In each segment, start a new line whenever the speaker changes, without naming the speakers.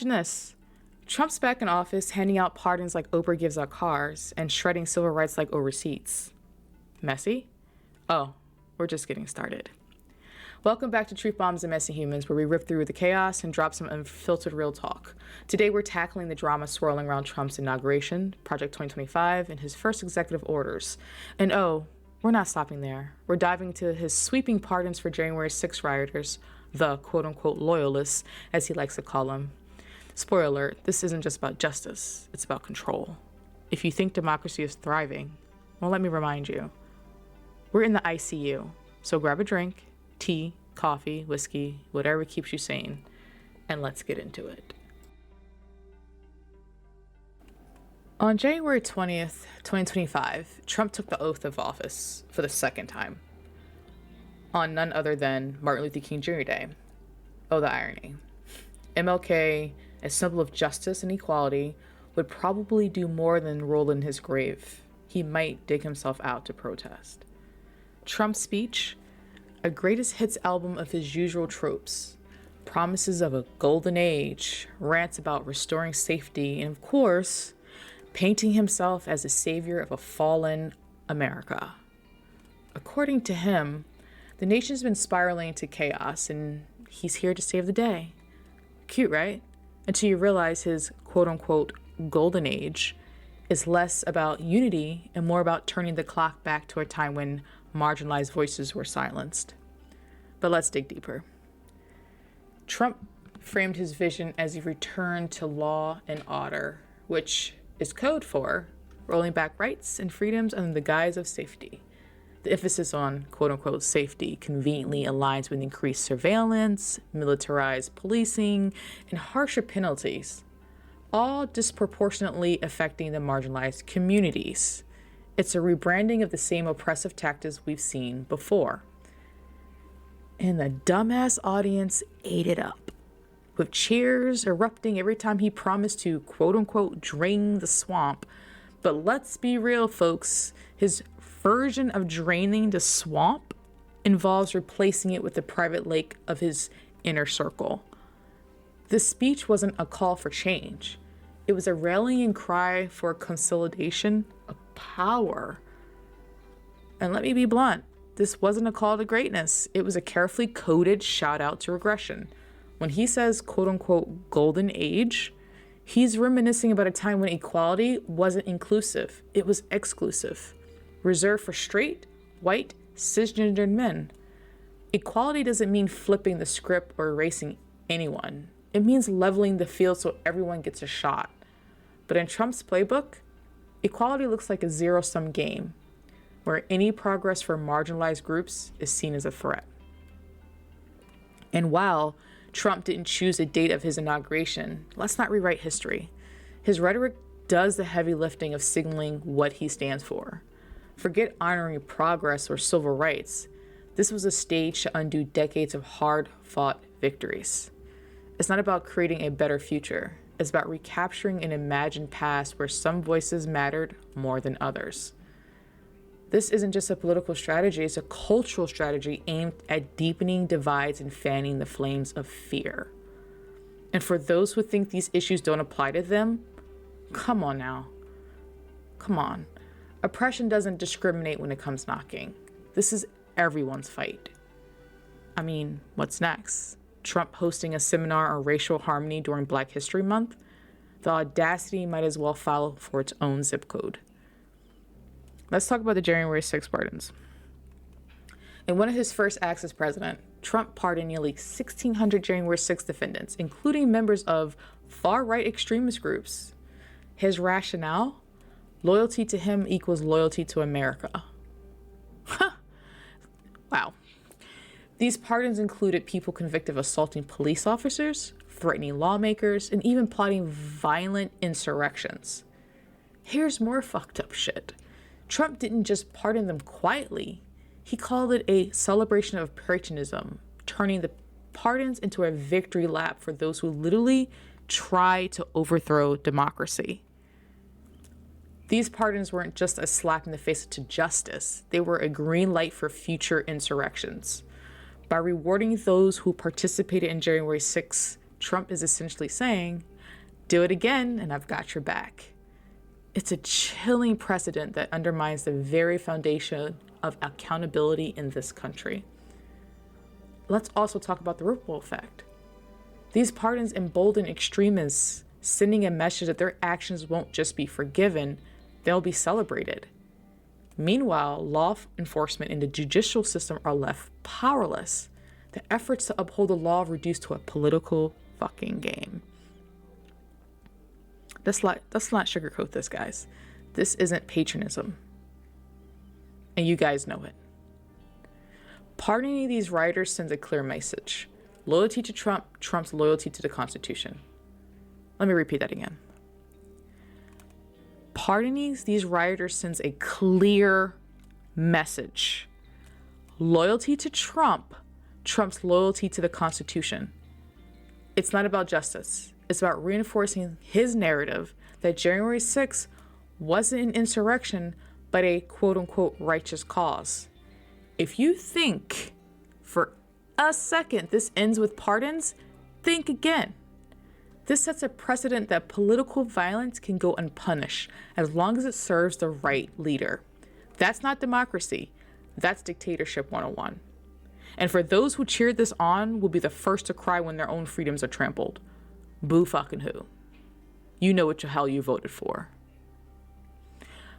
This. Trump's back in office, handing out pardons like Oprah gives out cars and shredding civil rights like over receipts. Messy? Oh, we're just getting started. Welcome back to Truth Bombs and Messy Humans, where we rip through the chaos and drop some unfiltered real talk. Today we're tackling the drama swirling around Trump's inauguration, Project 2025, and his first executive orders. And oh, we're not stopping there. We're diving into his sweeping pardons for January 6 rioters, the quote-unquote loyalists, as he likes to call them. Spoiler alert, this isn't just about justice, it's about control. If you think democracy is thriving, well, let me remind you, we're in the ICU, so grab a drink, tea, coffee, whiskey, whatever keeps you sane, and let's get into it. On January 20th, 2025, Trump took the oath of office for the second time, on none other than Martin Luther King Jr. Day. Oh, the irony. MLK, a symbol of justice and equality, would probably do more than roll in his grave. He might dig himself out to protest. Trump's speech, a greatest hits album of his usual tropes, promises of a golden age, rants about restoring safety, and of course, painting himself as the savior of a fallen America. According to him, the nation's been spiraling into chaos, and he's here to save the day. Cute, right? Until you realize his quote-unquote golden age is less about unity and more about turning the clock back to a time when marginalized voices were silenced. But let's dig deeper. Trump framed his vision as a return to law and order, which is code for rolling back rights and freedoms under the guise of safety. The emphasis on quote-unquote safety conveniently aligns with increased surveillance, militarized policing, and harsher penalties, all disproportionately affecting the marginalized communities. It's a rebranding of the same oppressive tactics we've seen before. And the dumbass audience ate it up, with cheers erupting every time he promised to quote-unquote drain the swamp. But let's be real, folks, his version of draining the swamp involves replacing it with the private lake of his inner circle. This speech wasn't a call for change. It was a rallying cry for consolidation of power. And let me be blunt, this wasn't a call to greatness. It was a carefully coded shout out to regression. When he says quote unquote golden age, he's reminiscing about a time when equality wasn't inclusive, it was exclusive, reserved for straight, white, cisgendered men. Equality doesn't mean flipping the script or erasing anyone. It means leveling the field so everyone gets a shot. But in Trump's playbook, equality looks like a zero-sum game, where any progress for marginalized groups is seen as a threat. And while Trump didn't choose the date of his inauguration, let's not rewrite history. His rhetoric does the heavy lifting of signaling what he stands for. Forget honoring progress or civil rights. This was a stage to undo decades of hard-fought victories. It's not about creating a better future. It's about recapturing an imagined past where some voices mattered more than others. This isn't just a political strategy, it's a cultural strategy aimed at deepening divides and fanning the flames of fear. And for those who think these issues don't apply to them, come on now. Come on. Oppression doesn't discriminate when it comes knocking. This is everyone's fight. I mean, what's next? Trump hosting a seminar on racial harmony during Black History Month? The audacity might as well file for its own zip code. Let's talk about the January 6 pardons. In one of his first acts as president, Trump pardoned nearly 1,600 January 6 defendants, including members of far-right extremist groups. His rationale? Loyalty to him equals loyalty to America. Huh. Wow. These pardons included people convicted of assaulting police officers, threatening lawmakers, and even plotting violent insurrections. Here's more fucked up shit. Trump didn't just pardon them quietly. He called it a celebration of patriotism, turning the pardons into a victory lap for those who literally try to overthrow democracy. These pardons weren't just a slap in the face to justice. They were a green light for future insurrections. By rewarding those who participated in January 6 Trump is essentially saying, do it again and I've got your back. It's a chilling precedent that undermines the very foundation of accountability in this country. Let's also talk about the ripple effect. These pardons embolden extremists, sending a message that their actions won't just be forgiven, they'll be celebrated. Meanwhile, law enforcement and the judicial system are left powerless. The efforts to uphold the law reduced to a political fucking game. Let's not sugarcoat this, guys. This isn't patriotism. And you guys know it. Pardoning these rioters sends a clear message. Loyalty to Trump trumps loyalty to the Constitution. Let me repeat that again. Pardoning these rioters sends a clear message. Loyalty to Trump trumps loyalty to the Constitution. It's not about justice. It's about reinforcing his narrative that January 6th wasn't an insurrection, but a quote-unquote righteous cause. If you think for a second this ends with pardons, think again. This sets a precedent that political violence can go unpunished as long as it serves the right leader. That's not democracy. That's dictatorship 101. And for those who cheered this on will be the first to cry when their own freedoms are trampled. Boo fucking who. You know what the hell you voted for.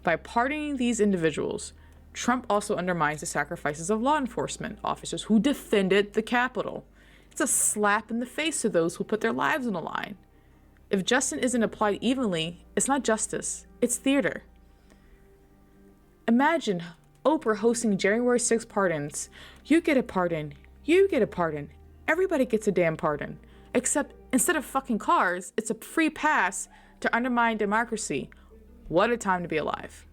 By pardoning these individuals, Trump also undermines the sacrifices of law enforcement officers who defended the Capitol. It's a slap in the face to those who put their lives on the line. If justice isn't applied evenly, it's not justice, it's theater. Imagine Oprah hosting January 6th pardons. You get a pardon, you get a pardon, everybody gets a damn pardon. Except instead of fucking cars, it's a free pass to undermine democracy. What a time to be alive.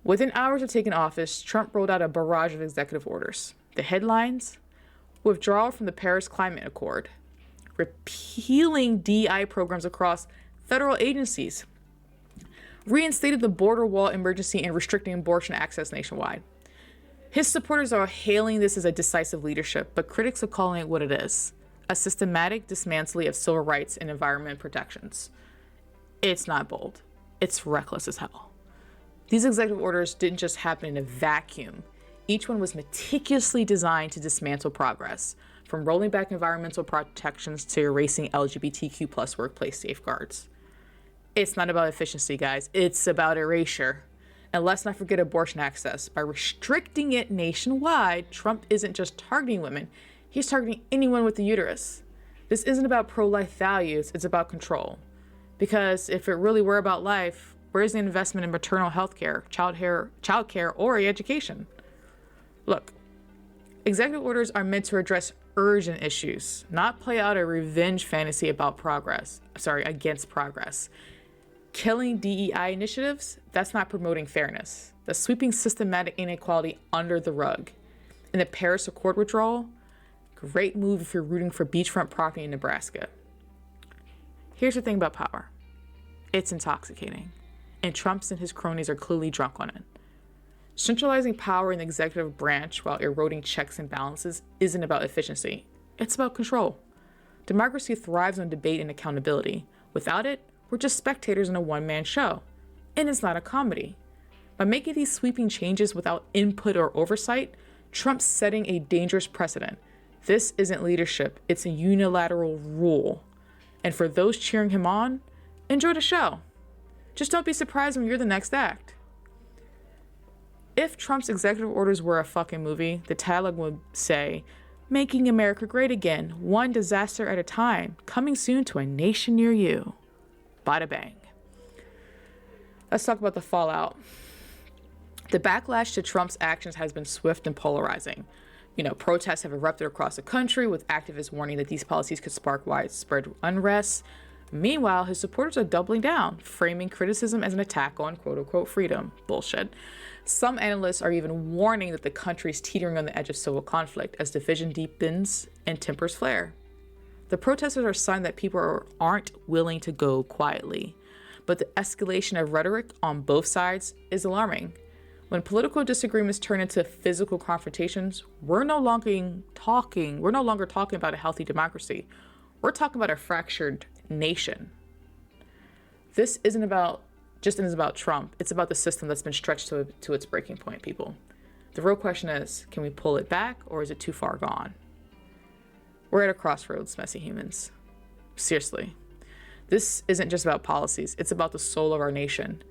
Within hours of taking office, Trump rolled out a barrage of executive orders. The headlines: withdrawal from the Paris Climate Accord, repealing DI programs across federal agencies, reinstated the border wall emergency and restricting abortion access nationwide. His supporters are hailing this as a decisive leadership, but critics are calling it what it is: a systematic dismantling of civil rights and environment protections. It's not bold. It's reckless as hell. These executive orders didn't just happen in a vacuum. Each one was meticulously designed to dismantle progress, from rolling back environmental protections to erasing LGBTQ+ workplace safeguards. It's not about efficiency, guys. It's about erasure. And let's not forget abortion access. By restricting it nationwide, Trump isn't just targeting women. He's targeting anyone with a uterus. This isn't about pro-life values. It's about control. Because if it really were about life, where's the investment in maternal health care, child care, or education? Look, executive orders are meant to address urgent issues, not play out a revenge fantasy against progress. Killing DEI initiatives, that's not promoting fairness. That's sweeping systematic inequality under the rug. And the Paris Accord withdrawal, great move if you're rooting for beachfront property in Nebraska. Here's the thing about power. It's intoxicating. And Trump and his cronies are clearly drunk on it. Centralizing power in the executive branch while eroding checks and balances isn't about efficiency. It's about control. Democracy thrives on debate and accountability. Without it, we're just spectators in a one-man show. And it's not a comedy. By making these sweeping changes without input or oversight, Trump's setting a dangerous precedent. This isn't leadership. It's a unilateral rule. And for those cheering him on, enjoy the show. Just don't be surprised when you're the next act. If Trump's executive orders were a fucking movie, the dialogue would say, "Making America Great Again, one disaster at a time, coming soon to a nation near you." Bada bang. Let's talk about the fallout. The backlash to Trump's actions has been swift and polarizing. Protests have erupted across the country, with activists warning that these policies could spark widespread unrest. Meanwhile, his supporters are doubling down, framing criticism as an attack on quote-unquote freedom. Bullshit. Some analysts are even warning that the country is teetering on the edge of civil conflict as division deepens and tempers flare. The protesters are a sign that people aren't willing to go quietly, but the escalation of rhetoric on both sides is alarming. When political disagreements turn into physical confrontations, we're no longer talking about a healthy democracy. We're talking about a fractured nation. This isn't about Trump. It's about the system that's been stretched to its breaking point, people. The real question is, can we pull it back, or is it too far gone? We're at a crossroads, messy humans. Seriously. This isn't just about policies. It's about the soul of our nation.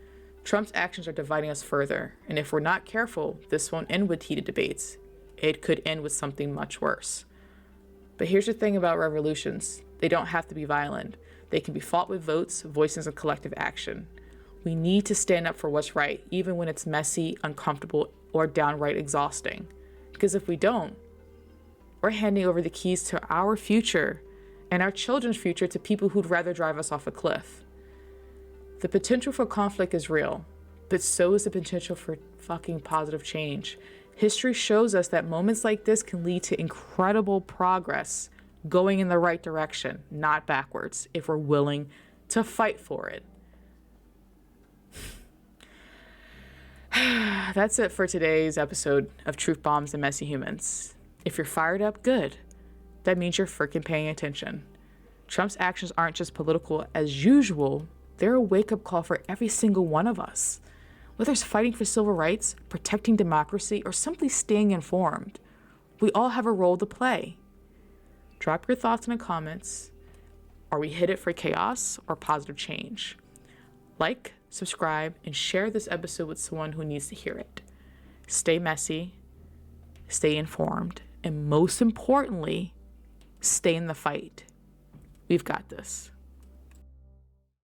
Trump's actions are dividing us further, and if we're not careful, this won't end with heated debates. It could end with something much worse. But here's the thing about revolutions. They don't have to be violent. They can be fought with votes, voices, and collective action. We need to stand up for what's right, even when it's messy, uncomfortable, or downright exhausting. Because if we don't, we're handing over the keys to our future and our children's future to people who'd rather drive us off a cliff. The potential for conflict is real, but so is the potential for fucking positive change. History shows us that moments like this can lead to incredible progress, going in the right direction, not backwards, if we're willing to fight for it. That's it for today's episode of Truth Bombs and Messy Humans. If you're fired up, good. That means you're freaking paying attention. Trump's actions aren't just political as usual. They're a wake-up call for every single one of us. Whether it's fighting for civil rights, protecting democracy, or simply staying informed, we all have a role to play. Drop your thoughts in the comments. Are we headed for chaos or positive change? Like, subscribe, and share this episode with someone who needs to hear it. Stay messy, stay informed, and most importantly, stay in the fight. We've got this.